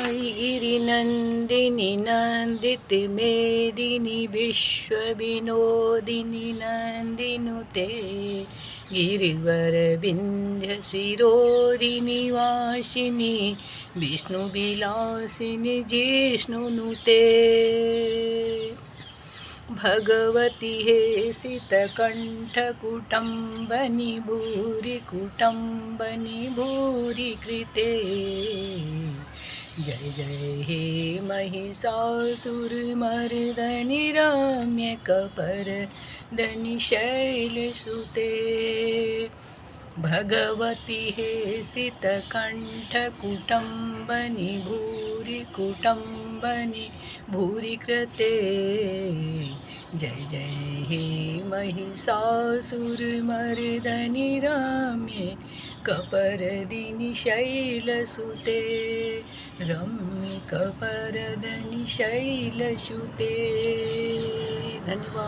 गिरिनन्दिनि नन्दित मेदिनि विश्वविनोदिनि नन्दिनुते गिरिवरविन्ध्यशिरोदिनि वासिनि विष्णुविलासिनि जिष्णुनुते भगवति हेसितकण्ठकुटुम्बनि भूरि कुटुम्बनि भूरि कृते जय जय हे महिषासुरमर्दनि रम्यकपर्दनि शैलसुते भगवति हेसितकण्ठकुटुम्बनि भूरि कुटुम्बनि भूरि कृते जय जय हे महिषासुरमर्दनि रम्यकपर्दिनि शैलसुते रम्यकपर्दिनि शैलसुते। धन्यवाद।